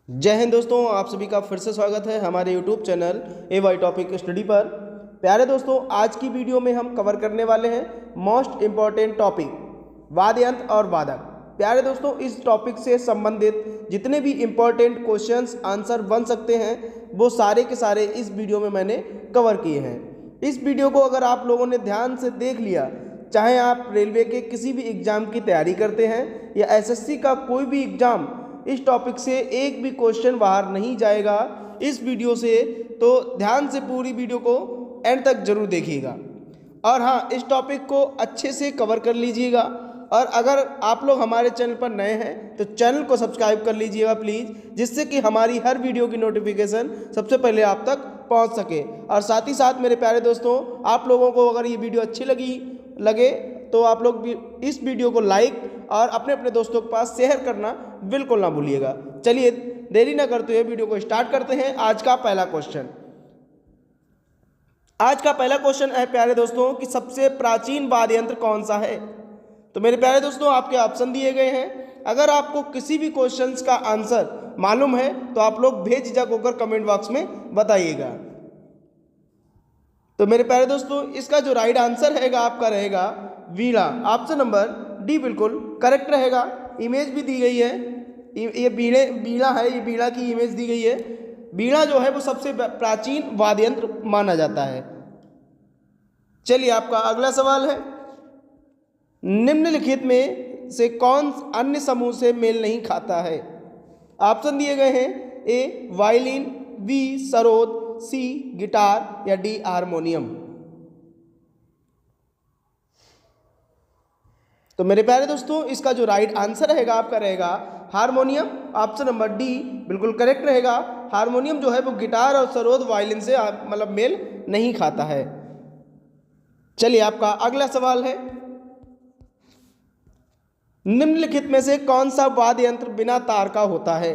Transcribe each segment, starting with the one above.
जय हिंद दोस्तों, आप सभी का फिर से स्वागत है हमारे YouTube channel AY topic study पर। प्यारे दोस्तों, आज की वीडियो में हम कवर करने वाले हैं मोस्ट इम्पॉर्टेंट टॉपिक वाद्य यंत्र और वादक। प्यारे दोस्तों, इस टॉपिक से संबंधित जितने भी इम्पॉर्टेंट क्वेश्चंस आंसर बन सकते हैं वो सारे के सारे इस वीडियो में मैंने कवर किए हैं। इस वीडियो को अगर आप लोगों ने ध्यान से देख लिया, चाहे आप रेलवे के किसी भी एग्ज़ाम की तैयारी करते हैं या SSC का कोई भी एग्ज़ाम, इस टॉपिक से एक भी क्वेश्चन बाहर नहीं जाएगा इस वीडियो से। तो ध्यान से पूरी वीडियो को एंड तक जरूर देखिएगा और हाँ, इस टॉपिक को अच्छे से कवर कर लीजिएगा। और अगर आप लोग हमारे चैनल पर नए हैं तो चैनल को सब्सक्राइब कर लीजिएगा प्लीज़, जिससे कि हमारी हर वीडियो की नोटिफिकेशन सबसे पहले आप तक पहुंच सके। और साथ ही साथ मेरे प्यारे दोस्तों, आप लोगों को अगर ये वीडियो अच्छी लगे तो आप लोग भी इस वीडियो को लाइक और अपने अपने दोस्तों के पास शेयर करना बिल्कुल ना भूलिएगा। चलिए देरी ना करते हुए वीडियो को स्टार्ट करते हैं। आज का पहला क्वेश्चन है प्यारे दोस्तों कि सबसे प्राचीन वाद्य यंत्र कौन सा है। तो मेरे प्यारे दोस्तों, आपके ऑप्शन दिए गए हैं। अगर आपको किसी भी क्वेश्चन का आंसर मालूम है तो आप लोग बेझिझक होकर कमेंट बॉक्स में बताइएगा। तो मेरे प्यारे दोस्तों, इसका जो राइट आंसर रहेगा आपका रहेगा वीणा। ऑप्शन नंबर डी बिल्कुल करेक्ट रहेगा। इमेज भी दी गई है, ये वीणा है, ये वीणा की इमेज दी गई है। वीणा जो है वो सबसे प्राचीन वाद्य यंत्र माना जाता है। चलिए आपका अगला सवाल है, निम्नलिखित में से कौन अन्य समूह से मेल नहीं खाता है। ऑप्शन दिए गए हैं, ए वायलिन, बी सरोद, सी गिटार या डी हारमोनियम। तो मेरे प्यारे दोस्तों, इसका जो राइट आंसर रहेगा आपका रहेगा हारमोनियम। ऑप्शन नंबर डी बिल्कुल करेक्ट रहेगा। हारमोनियम जो है वो गिटार और सरोद वायलिन से मतलब मेल नहीं खाता है। चलिए आपका अगला सवाल है, निम्नलिखित में से कौन सा वाद्य यंत्र बिना तार का होता है।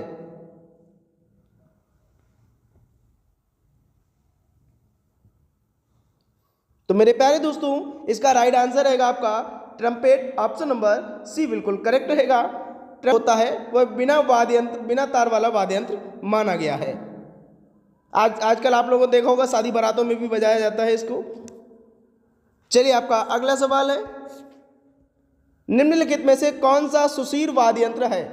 तो मेरे प्यारे दोस्तों, इसका राइट आंसर रहेगा आपका ट्रम्पेट। ऑप्शन नंबर सी बिल्कुल करेक्ट रहेगा। होता है वह बिना तार वाला वाद्य यंत्र माना गया है। आजकल आप लोगों ने देखा होगा शादी बारातों में भी बजाया जाता है इसको। चलिए आपका अगला सवाल है, निम्नलिखित में से कौन सा सुशीर वाद्य यंत्र है।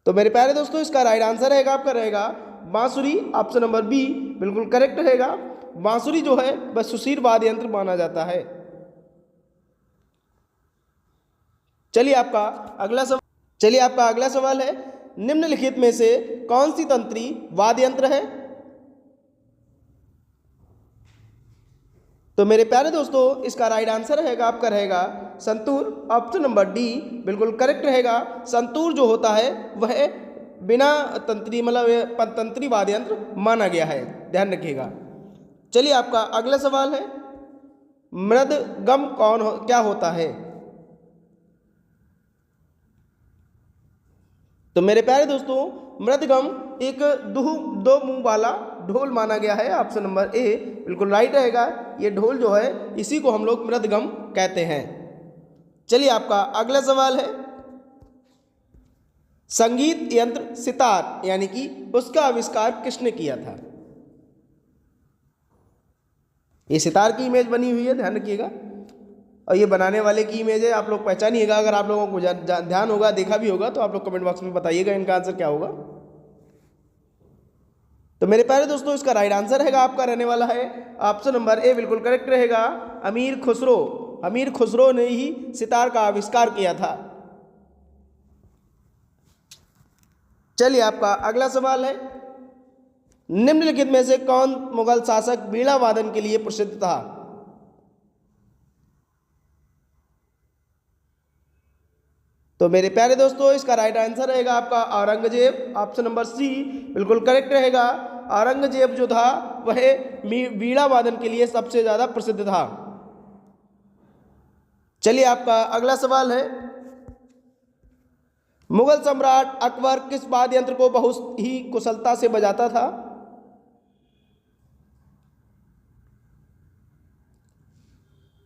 तो मेरे प्यारे दोस्तों, इसका राइट आंसर रहेगा आपका रहेगा बांसुरी। ऑप्शन नंबर बी बिल्कुल करेक्ट रहेगा। बांसुरी जो है वह सुशीर वाद्य यंत्र माना जाता है। चलिए आपका अगला सवाल है, निम्नलिखित में से कौन सी तंत्री वाद्य यंत्र है। तो मेरे प्यारे दोस्तों, इसका राइट आंसर रहेगा आपका रहेगा संतूर। ऑप्शन नंबर डी बिल्कुल करेक्ट रहेगा। संतूर जो होता है वह बिना तंत्री मतलब तंत्री वाद्य यंत्र माना गया है, ध्यान रखिएगा। चलिए आपका अगला सवाल है, मृदगम क्या होता है। तो मेरे प्यारे दोस्तों, मृदगम एक दो मुंह वाला ढोल माना गया है। ऑप्शन नंबर ए बिल्कुल राइट रहेगा। ये ढोल जो है इसी को हम लोग मृदगम कहते हैं। चलिए आपका अगला सवाल है, संगीत यंत्र सितार यानी कि उसका आविष्कार किसने किया था। ये सितार की इमेज बनी हुई है, ध्यान रखिएगा। और ये बनाने वाले की इमेज है, आप लोग पहचानिएगा। अगर आप लोगों को ध्यान होगा, देखा भी होगा, तो आप लोग कमेंट बॉक्स में बताइएगा इनका आंसर क्या होगा। तो मेरे प्यारे दोस्तों, इसका राइट आंसर रहेगा आपका रहने वाला है ऑप्शन नंबर ए बिल्कुल करेक्ट रहेगा। अमीर खुसरो ने ही सितार का आविष्कार किया था। चलिए आपका अगला सवाल है, निम्नलिखित में से कौन मुगल शासक वीणा वादन के लिए प्रसिद्ध था। तो मेरे प्यारे दोस्तों, इसका राइट आंसर रहेगा आपका औरंगजेब। ऑप्शन नंबर सी बिल्कुल करेक्ट रहेगा। औरंगजेब जो था वह वीणा वादन के लिए सबसे ज्यादा प्रसिद्ध था। चलिए आपका अगला सवाल है, मुगल सम्राट अकबर किस वाद्य यंत्र को बहुत ही कुशलता से बजाता था।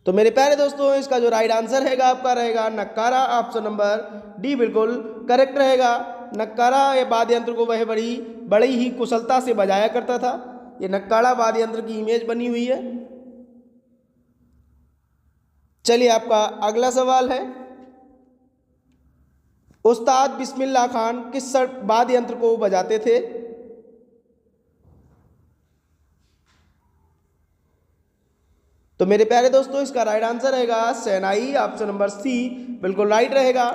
तो मेरे प्यारे दोस्तों इसका जो राइट आंसर हैगा आपका रहेगा नक्कारा, ऑप्शन नंबर डी बिल्कुल करेक्ट रहेगा। नक्कारा ये वाद्य यंत्र को वह बड़ी ही कुशलता से बजाया करता था। ये नक्कारा वाद्य यंत्र की इमेज बनी हुई है। चलिए आपका अगला सवाल है, उस्ताद बिस्मिल्लाह खान किस वाद्य यंत्र को बजाते थे? तो मेरे प्यारे दोस्तों इसका राइट आंसर रहेगा शहनाई, ऑप्शन नंबर सी बिल्कुल राइट रहेगा।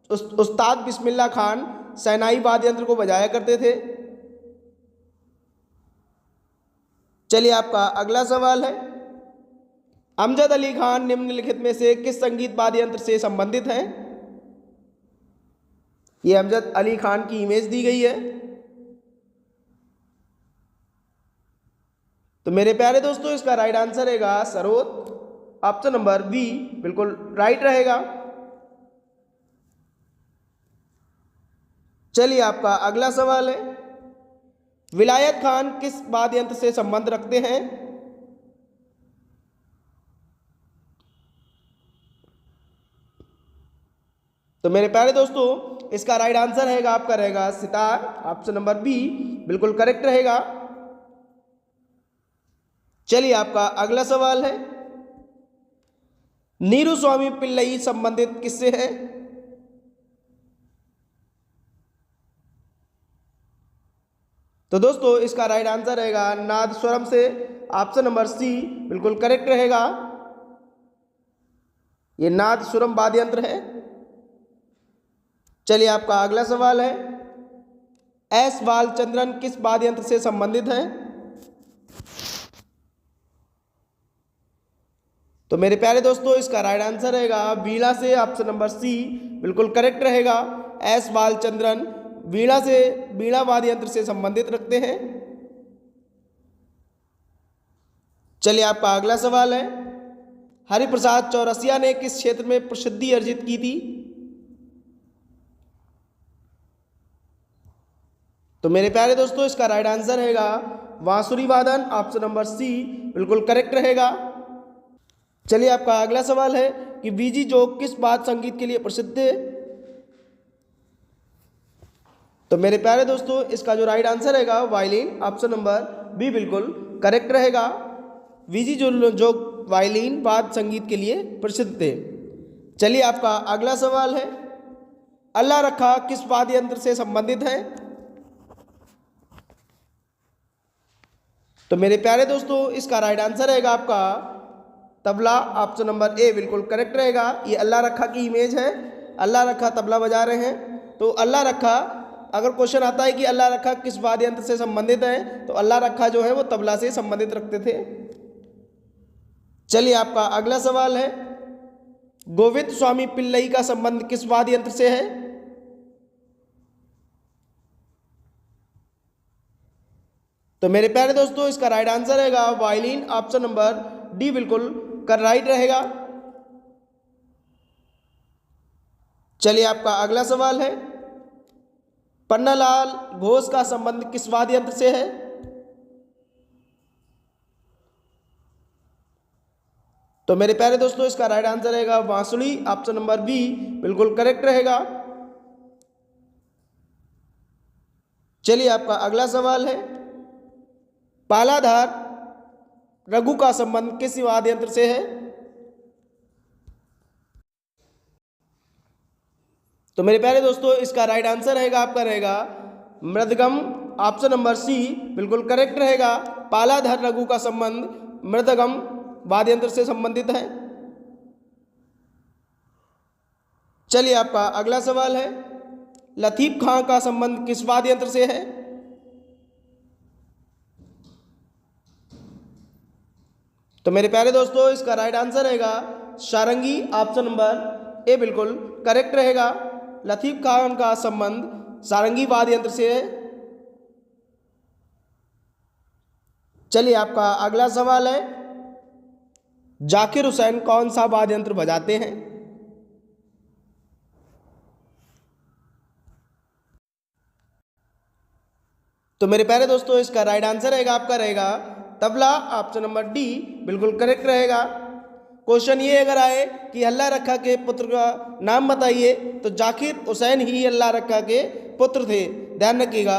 उस्ताद बिस्मिल्लाह खान शहनाई वाद्य यंत्र को बजाया करते थे। चलिए आपका अगला सवाल है, अमजद अली खान निम्नलिखित में से किस संगीत वाद्य यंत्र से संबंधित हैं? ये अमजद अली खान की इमेज दी गई है। तो मेरे प्यारे दोस्तों इसका राइट आंसर रहेगा सरोद, ऑप्शन नंबर बी बिल्कुल राइट रहेगा। चलिए आपका अगला सवाल है, विलायत खान किस वाद्य यंत्र से संबंध रखते हैं? तो मेरे प्यारे दोस्तों इसका राइट आंसर रहेगा आपका रहेगा सितार, ऑप्शन नंबर बी बिल्कुल करेक्ट रहेगा। चलिए आपका अगला सवाल है, नीरू स्वामी पिल्लई संबंधित किससे है? तो दोस्तों इसका राइट आंसर रहेगा नादस्वरम से, ऑप्शन नंबर सी बिल्कुल करेक्ट रहेगा। ये नादस्वरम वाद्य यंत्र है। चलिए आपका अगला सवाल है, एस बालचंद्रन किस वाद्य यंत्र से संबंधित है? तो मेरे प्यारे दोस्तों इसका राइट आंसर रहेगा वीणा से, ऑप्शन नंबर सी बिल्कुल करेक्ट रहेगा। एस बालचंद्रन वीणा वाद्य यंत्र से संबंधित रखते हैं। चलिए आपका अगला सवाल है, हरिप्रसाद चौरसिया ने किस क्षेत्र में प्रसिद्धि अर्जित की थी? तो मेरे प्यारे दोस्तों इसका राइट आंसर रहेगा बांसुरी वादन, ऑप्शन नंबर सी बिल्कुल करेक्ट रहेगा। चलिए आपका अगला सवाल है कि बीजी जोग किस वाद्य संगीत के लिए प्रसिद्ध है? तो मेरे प्यारे दोस्तों इसका जो राइट आंसर रहेगा वायलिन, ऑप्शन नंबर बी बिल्कुल करेक्ट रहेगा। बीजी जोग वायलिन वाद्य संगीत के लिए प्रसिद्ध है। चलिए आपका अगला सवाल है, अल्लाह रखा किस वाद्य यंत्र से संबंधित है? तो मेरे प्यारे दोस्तों इसका राइट आंसर रहेगा आपका तबला, ऑप्शन नंबर ए बिल्कुल करेक्ट रहेगा। ये अल्लाह रखा की इमेज है, अल्लाह रखा तबला बजा रहे हैं। तो अल्लाह रखा, अगर क्वेश्चन आता है कि अल्लाह रखा किस वाद्य यंत्र से संबंधित है, तो अल्लाह रखा जो है वो तबला से संबंधित रखते थे। चलिए आपका अगला सवाल है, गोविंद स्वामी पिल्लई का संबंध किस वाद्य यंत्र से है? तो मेरे प्यारे दोस्तों इसका राइट आंसर रहेगा वायलिन, ऑप्शन नंबर डी बिल्कुल राइट रहेगा। चलिए आपका अगला सवाल है, पन्नालाल घोष का संबंध किस वाद्य यंत्र से है? तो मेरे प्यारे दोस्तों इसका राइट आंसर रहेगा बांसुरी, ऑप्शन नंबर बी बिल्कुल करेक्ट रहेगा। चलिए आपका अगला सवाल है, पालाधार रघु का संबंध किस वाद्य यंत्र से है? तो मेरे प्यारे दोस्तों इसका राइट आंसर रहेगा आपका रहेगा मृदगम, ऑप्शन नंबर सी बिल्कुल करेक्ट रहेगा। पालाधर रघु का संबंध मृदगम वाद्य यंत्र से संबंधित है। चलिए आपका अगला सवाल है, लतीफ खां का संबंध किस वाद्य यंत्र से है? तो मेरे प्यारे दोस्तों इसका राइट आंसर रहेगा सारंगी, ऑप्शन नंबर ए बिल्कुल करेक्ट रहेगा। लतीफ खान का संबंध सारंगी वाद्य यंत्र से है। चलिए आपका अगला सवाल है, जाकिर हुसैन कौन सा वाद्य यंत्र बजाते हैं? तो मेरे प्यारे दोस्तों इसका राइट आंसर रहेगा आपका रहेगा तबला, ऑप्शन नंबर डी बिल्कुल करेक्ट रहेगा। क्वेश्चन ये अगर आए कि अल्लाह रखा के पुत्र का नाम बताइए तो जाकिर हुसैन ही अल्लाह रखा के पुत्र थे। ध्यान रखिएगा,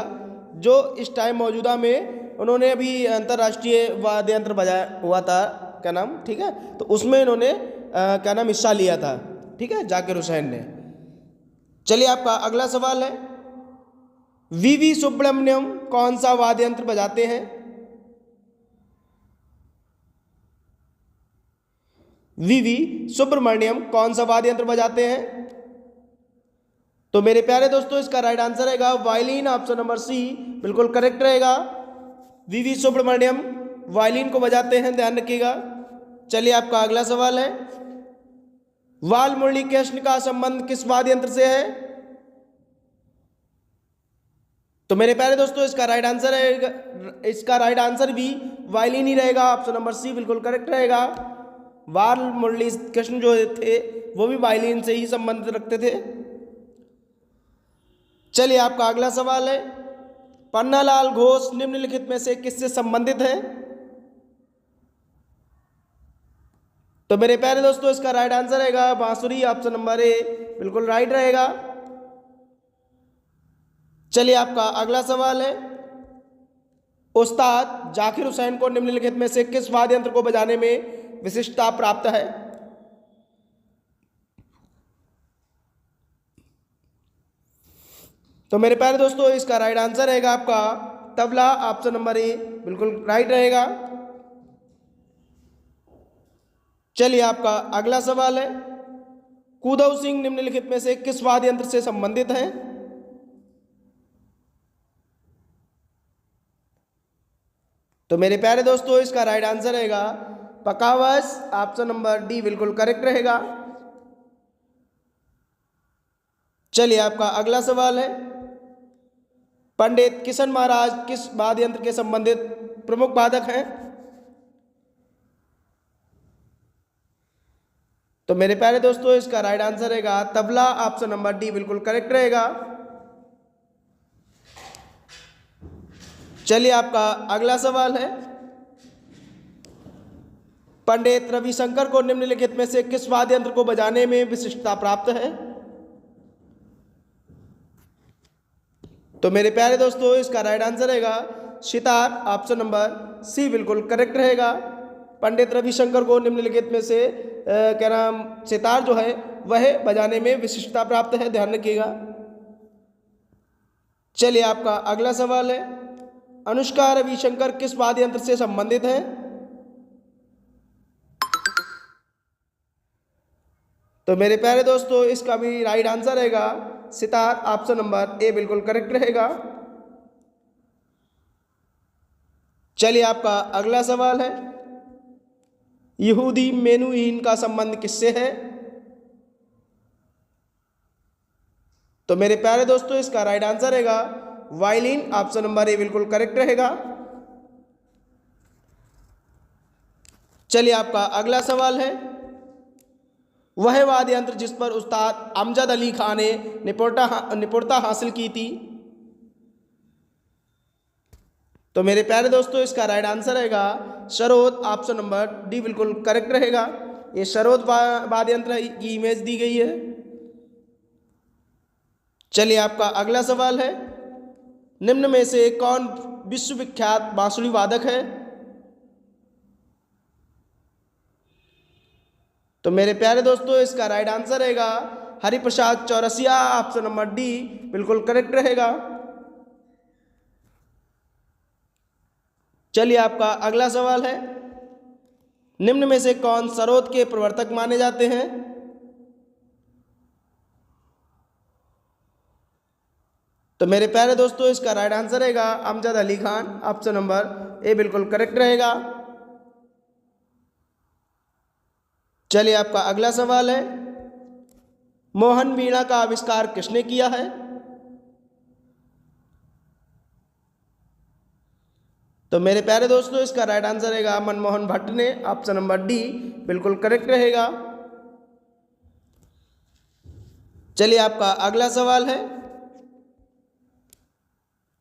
जो इस टाइम मौजूदा में उन्होंने अभी अंतर्राष्ट्रीय वाद्य यंत्र बजाया हुआ था, क्या नाम, ठीक है, तो उसमें इन्होंने क्या नाम हिस्सा लिया था, ठीक है, जाकिर हुसैन ने। चलिए आपका अगला सवाल है, वीवी सुब्रमण्यम कौन सा वाद्य यंत्र बजाते हैं? वीवी सुब्रमण्यम कौन सा वाद्य यंत्र बजाते हैं? तो मेरे प्यारे दोस्तों इसका राइट आंसर रहेगा वायलिन, ऑप्शन नंबर सी बिल्कुल करेक्ट रहेगा। वीवी सुब्रमण्यम वायलिन को बजाते हैं, ध्यान रखिएगा। चलिए आपका अगला सवाल है, वाल मुरली कृष्ण का संबंध किस वाद्य यंत्र से है? तो मेरे प्यारे दोस्तों इसका राइट आंसर रहेगा, इसका राइट आंसर भी वायलिन ही रहेगा, ऑप्शन नंबर सी बिल्कुल करेक्ट रहेगा। वाल मुरली कृष्ण जो थे वो भी वायलिन से ही संबंध रखते थे। चलिए आपका अगला सवाल है, पन्नालाल घोष निम्नलिखित में से किससे संबंधित है? तो मेरे प्यारे दोस्तों इसका राइट आंसर रहेगा बांसुरी, ऑप्शन नंबर ए बिल्कुल राइट रहेगा। चलिए आपका अगला सवाल है, उस्ताद जाकिर हुसैन को निम्नलिखित में से किस वाद्य यंत्र को बजाने में विशिष्टता प्राप्त है? तो मेरे प्यारे दोस्तों इसका राइट आंसर रहेगा आपका तबला, ऑप्शन नंबर ए बिल्कुल राइट रहेगा। चलिए आपका अगला सवाल है, कुदव सिंह निम्नलिखित में से किस वाद्य यंत्र से संबंधित हैं? तो मेरे प्यारे दोस्तों इसका राइट आंसर रहेगा पकावस, ऑप्शन नंबर डी बिल्कुल करेक्ट रहेगा। चलिए आपका अगला सवाल है, पंडित किशन महाराज किस वाद्य यंत्र के संबंधित प्रमुख वादक हैं? तो मेरे प्यारे दोस्तों इसका राइट आंसर रहेगा तबला, ऑप्शन नंबर डी बिल्कुल करेक्ट रहेगा। चलिए आपका अगला सवाल है, पंडित रविशंकर को निम्नलिखित में से किस वाद्य यंत्र को बजाने में विशिष्टता प्राप्त है? तो मेरे प्यारे दोस्तों इसका राइट आंसर रहेगा सितार, ऑप्शन नंबर सी बिल्कुल करेक्ट रहेगा। पंडित रविशंकर को निम्नलिखित में से क्या नाम सितार जो है वह बजाने में विशिष्टता प्राप्त है, ध्यान रखिएगा। चलिए आपका अगला सवाल है, अनुष्का रविशंकर किस वाद्य यंत्र से संबंधित है? तो मेरे प्यारे दोस्तों इसका भी राइट आंसर रहेगा सितार, ऑप्शन नंबर ए बिल्कुल करेक्ट रहेगा। चलिए आपका अगला सवाल है, यहूदी मेनुहीन का संबंध किससे है? तो मेरे प्यारे दोस्तों इसका राइट आंसर रहेगा वायलिन, ऑप्शन नंबर ए बिल्कुल करेक्ट रहेगा। चलिए आपका अगला सवाल है, वह वाद्य यंत्र जिस पर उस्ताद अमजद अली खान ने निपुणता हासिल की थी? तो मेरे प्यारे दोस्तों इसका राइट आंसर रहेगा सरोद, ऑप्शन नंबर डी बिल्कुल करेक्ट रहेगा। ये सरोद वाद्य यंत्र की इमेज दी गई है। चलिए आपका अगला सवाल है, निम्न में से कौन विश्वविख्यात बांसुरी वादक है? तो मेरे प्यारे दोस्तों इसका राइट आंसर रहेगा Hariprasad Chaurasia, option number D बिल्कुल करेक्ट रहेगा। चलिए आपका अगला सवाल है, निम्न में से कौन सरोद के प्रवर्तक माने जाते हैं? तो मेरे प्यारे दोस्तों इसका राइट आंसर रहेगा Amjad Ali Khan, option number A बिल्कुल करेक्ट रहेगा। चलिए आपका अगला सवाल है, मोहन वीणा का आविष्कार किसने किया है? तो मेरे प्यारे दोस्तों इसका राइट आंसर रहेगा मनमोहन भट्ट ने, ऑप्शन नंबर डी बिल्कुल करेक्ट रहेगा। चलिए आपका अगला सवाल है,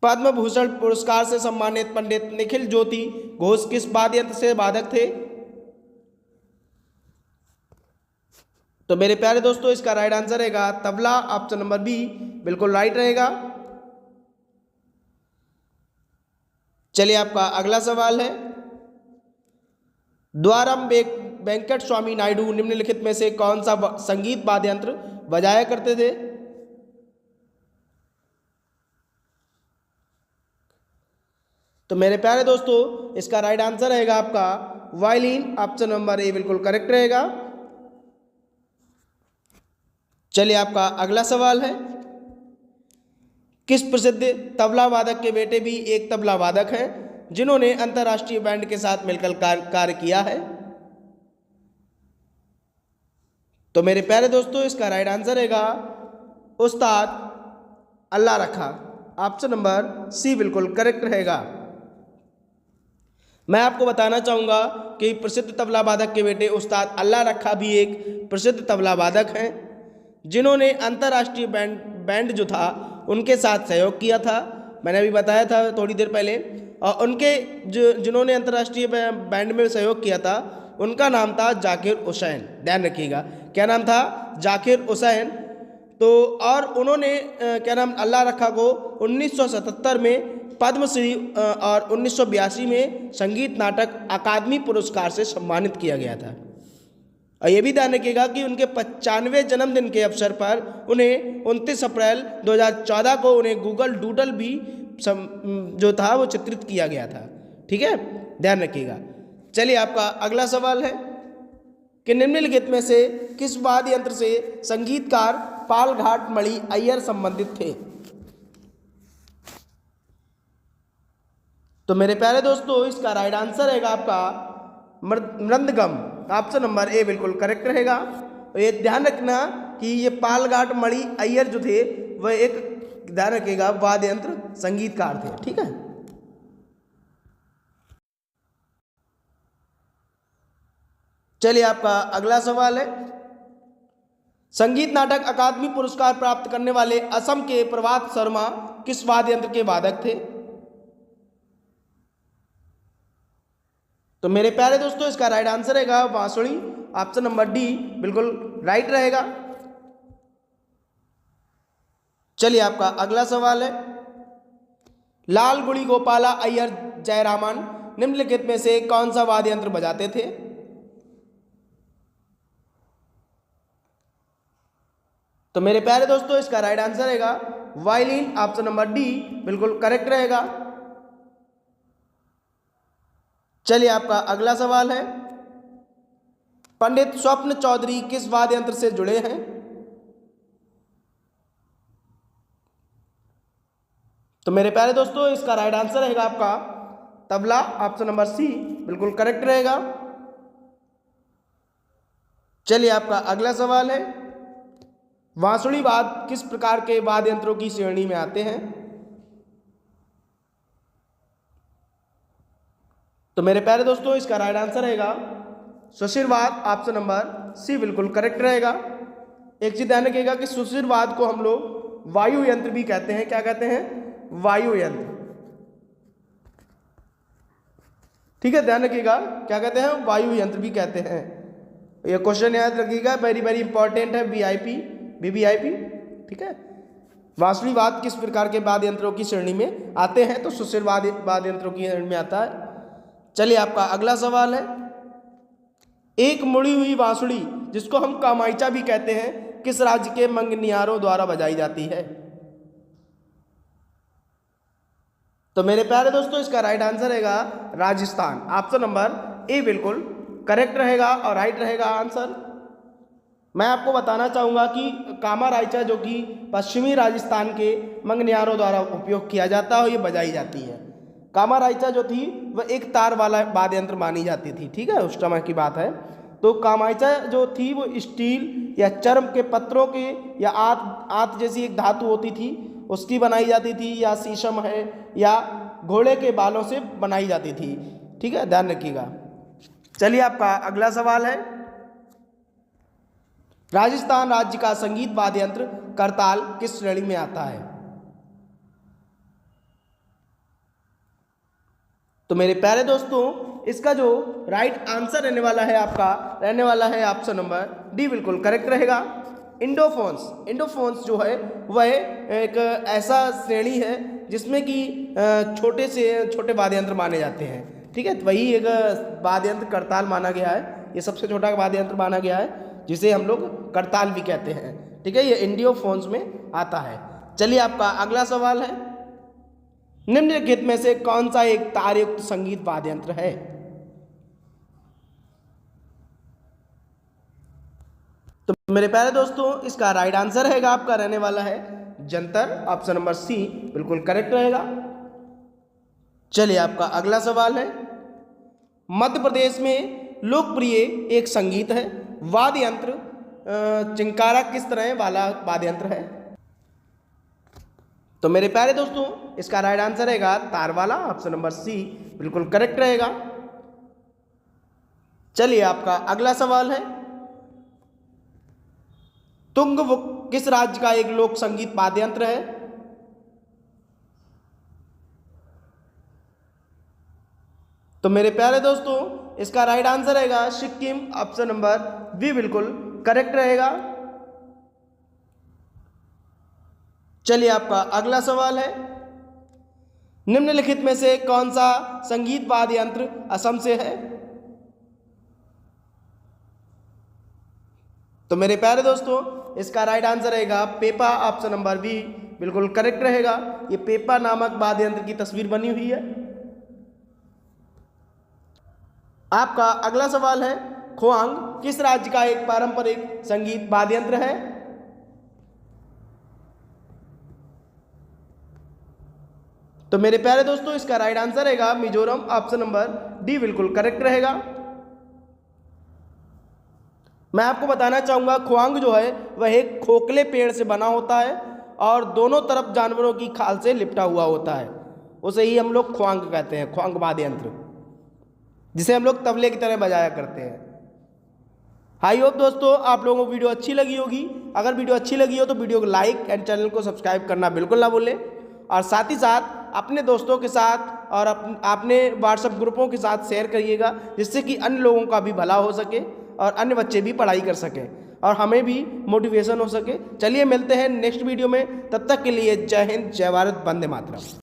पद्म भूषण पुरस्कार से सम्मानित पंडित निखिल ज्योति घोष किस वाद्य यंत्र से वादक थे? तो मेरे प्यारे दोस्तों इसका राइट आंसर रहेगा तबला, ऑप्शन नंबर बी बिल्कुल राइट रहेगा। चलिए आपका अगला सवाल है, द्वारम वेंकट स्वामी नायडू निम्नलिखित में से कौन सा संगीत वाद्य यंत्र बजाया करते थे? तो मेरे प्यारे दोस्तों इसका राइट आंसर रहेगा आपका वायलिन, ऑप्शन नंबर ए बिल्कुल करेक्ट रहेगा। चलिए आपका अगला सवाल है, किस प्रसिद्ध तबला वादक के बेटे भी एक तबला वादक हैं जिन्होंने अंतर्राष्ट्रीय बैंड के साथ मिलकर कार्य किया है? तो मेरे प्यारे दोस्तों इसका राइट आंसर रहेगा उस्ताद अल्लाह रखा, ऑप्शन नंबर सी बिल्कुल करेक्ट रहेगा। मैं आपको बताना चाहूँगा कि प्रसिद्ध तबला वादक के बेटे उस्ताद अल्लाह रखा भी एक प्रसिद्ध तबला वादक हैं जिन्होंने अंतर्राष्ट्रीय बैंड जो था उनके साथ सहयोग किया था। मैंने अभी बताया था थोड़ी देर पहले, और उनके जिन्होंने अंतर्राष्ट्रीय बैंड में सहयोग किया था उनका नाम था जाकिर हुसैन। ध्यान रखिएगा, क्या नाम था? जाकिर हुसैन। तो और उन्होंने क्या नाम अल्लाह रखा को 1977 में पद्मश्री और 1982 में संगीत नाटक अकादमी पुरस्कार से सम्मानित किया गया था। और ये भी ध्यान रखिएगा कि उनके 95वें जन्मदिन के अवसर पर उन्हें 29 अप्रैल 2014 को उन्हें गूगल डूडल भी जो था वो चित्रित किया गया था। ठीक है, ध्यान रखिएगा। चलिए आपका अगला सवाल है कि निम्नलिखित में से किस वाद्य यंत्र से संगीतकार पालघाट मणि अय्यर संबंधित थे? तो मेरे प्यारे दोस्तों इसका राइट आंसर रहेगा आपका मृदंगम, ऑप्शन नंबर ए बिल्कुल करेक्ट रहेगा। तो ये ध्यान रखना कि ये पालघाट मणि अय्यर जो थे वह एक, ध्यान रखिएगा, वाद्य यंत्र संगीतकार थे। ठीक है, चलिए आपका अगला सवाल है, संगीत नाटक अकादमी पुरस्कार प्राप्त करने वाले असम के प्रभात शर्मा किस वाद्य यंत्र के वादक थे? तो मेरे प्यारे दोस्तों इसका राइट आंसर रहेगा बांसुरी, ऑप्शन नंबर डी बिल्कुल राइट रहेगा। चलिए आपका अगला सवाल है, लाल गुड़ी गोपाला अय्यर जयरामन निम्नलिखित में से कौन सा वाद्य यंत्र बजाते थे? तो मेरे प्यारे दोस्तों इसका राइट आंसर रहेगा वायलिन, ऑप्शन नंबर डी बिल्कुल करेक्ट रहेगा। चलिए आपका अगला सवाल है, पंडित स्वप्न चौधरी किस वाद्य यंत्र से जुड़े हैं? तो मेरे प्यारे दोस्तों इसका राइट आंसर रहेगा आपका तबला, ऑप्शन नंबर सी बिल्कुल करेक्ट रहेगा। चलिए आपका अगला सवाल है, बांसुरी वाद्य किस प्रकार के वाद्य यंत्रों की श्रेणी में आते हैं? तो मेरे प्यारे दोस्तों इसका राइट आंसर रहेगा सुशिरवाद, ऑप्शन नंबर सी बिल्कुल करेक्ट रहेगा। एक चीज ध्यान रखिएगा कि सुशिरवाद को हम लोग वायु यंत्र भी कहते हैं। क्या कहते हैं? वायु यंत्र। ठीक है, ध्यान रखिएगा, क्या कहते हैं? वायु यंत्र भी कहते हैं। ये क्वेश्चन याद रखिएगा, वेरी वेरी इंपॉर्टेंट है, वीआईपी वीवीआईपी। ठीक है, बांसुरीवाद किस प्रकार के वाद्य यंत्रों की श्रेणी में आते हैं? तो सुशिरवाद वाद्य यंत्रों की श्रेणी में आता है। चलिए आपका अगला सवाल है, एक मुड़ी हुई बांसुरी जिसको हम कामाइचा भी कहते हैं किस राज्य के मंगनियारों द्वारा बजाई जाती है? तो मेरे प्यारे दोस्तों इसका राइट आंसर रहेगा राजस्थान, ऑप्शन नंबर ए बिल्कुल करेक्ट रहेगा और राइट रहेगा आंसर। मैं आपको बताना चाहूँगा कि कामाराइचा जो कि पश्चिमी राजस्थान के मंगनियारों द्वारा उपयोग किया जाता है और ये बजाई जाती है। कामाराइचा जो थी वह एक तार वाला वाद्य यंत्र मानी जाती थी। ठीक है, उस समय की बात है। तो कामाइचा जो थी वो स्टील या चर्म के पत्रों के या आत जैसी एक धातु होती थी उसकी बनाई जाती थी, या शीशम है या घोड़े के बालों से बनाई जाती थी। ठीक है, ध्यान रखिएगा। चलिए आपका अगला सवाल है, राजस्थान राज्य का संगीत वाद्य यंत्र करताल किस श्रेणी में आता है? तो मेरे प्यारे दोस्तों इसका जो राइट आंसर रहने वाला है आपका रहने वाला है ऑप्शन नंबर डी बिल्कुल करेक्ट रहेगा। इंडोफोन्स जो है वह एक ऐसा श्रेणी है जिसमें कि छोटे से छोटे वाद्य यंत्र माने जाते हैं। ठीक है, तो वही एक वाद्य यंत्र करताल माना गया है। ये सबसे छोटा वाद्य यंत्र माना गया है जिसे हम लोग करताल भी कहते हैं। ठीक है, ये इंडोफोन्स में आता है। चलिए आपका अगला सवाल है, निम्नलिखित में से कौन सा एक तारयुक्त संगीत वाद्य यंत्र है? तो मेरे प्यारे दोस्तों इसका राइट आंसर रहेगा आपका रहने वाला है जंतर। ऑप्शन नंबर सी बिल्कुल करेक्ट रहेगा। चलिए आपका अगला सवाल है, मध्य प्रदेश में लोकप्रिय एक संगीत है वाद्य यंत्र चिंकारा किस तरह वाला वाद्य यंत्र है? तो मेरे प्यारे दोस्तों इसका राइट आंसर रहेगा तार वाला। ऑप्शन नंबर सी बिल्कुल करेक्ट रहेगा। चलिए आपका अगला सवाल है, तुंगवुक किस राज्य का एक लोक संगीत वाद्य यंत्र है? तो मेरे प्यारे दोस्तों इसका राइट आंसर रहेगा सिक्किम। ऑप्शन नंबर बी बिल्कुल करेक्ट रहेगा। चलिए आपका अगला सवाल है, निम्नलिखित में से कौन सा संगीत वाद्य यंत्र असम से है? तो मेरे प्यारे दोस्तों इसका राइट आंसर रहेगा पेपा। ऑप्शन नंबर बी बिल्कुल करेक्ट रहेगा। ये पेपा नामक वाद्य यंत्र की तस्वीर बनी हुई है। आपका अगला सवाल है, ख्वांग किस राज्य का एक पारंपरिक संगीत वाद्य यंत्र है? तो मेरे प्यारे दोस्तों इसका राइट आंसर रहेगा मिजोरम। ऑप्शन नंबर डी बिल्कुल करेक्ट रहेगा। मैं आपको बताना चाहूँगा ख्वांग जो है वह एक खोखले पेड़ से बना होता है और दोनों तरफ जानवरों की खाल से लिपटा हुआ होता है। उसे ही हम लोग ख्वांग कहते हैं, ख्वांग वाद्य यंत्र, जिसे हम लोग तबले की तरह बजाया करते हैं। आई होप दोस्तों आप लोगों को वीडियो अच्छी लगी होगी। अगर वीडियो अच्छी लगी हो तो वीडियो को लाइक एंड चैनल को सब्सक्राइब करना बिल्कुल ना भूलें, और साथ ही साथ अपने दोस्तों के साथ और अपने व्हाट्सएप ग्रुपों के साथ शेयर करिएगा, जिससे कि अन्य लोगों का भी भला हो सके और अन्य बच्चे भी पढ़ाई कर सकें और हमें भी मोटिवेशन हो सके। चलिए मिलते हैं नेक्स्ट वीडियो में, तब तक के लिए जय हिंद, जय भारत, वंदे मातरम।